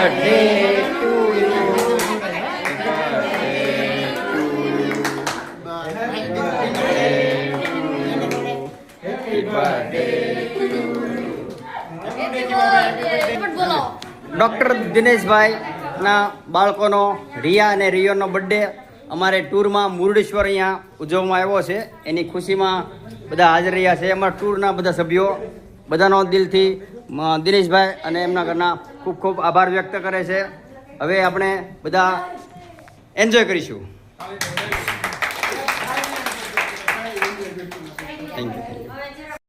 Birthday to you. Doctor દિનેશભાઈના બાળકોનો રિયા અને રિયોનો birthday અમારે ટૂરમાં મુરડેશ્વર અહીંયા ઉજવવામાં આવ્યો છે. એની ખુશીમાં બધા હાજર રહ્યા છે. અમારા ટૂરના બધા સભ્યો બધાનો દિલથી દિનેશભાઈ અને એમના ઘરના ખૂબ ખૂબ આભાર વ્યક્ત કરે છે. હવે આપણે બધા એન્જોય કરીશું. Thank you.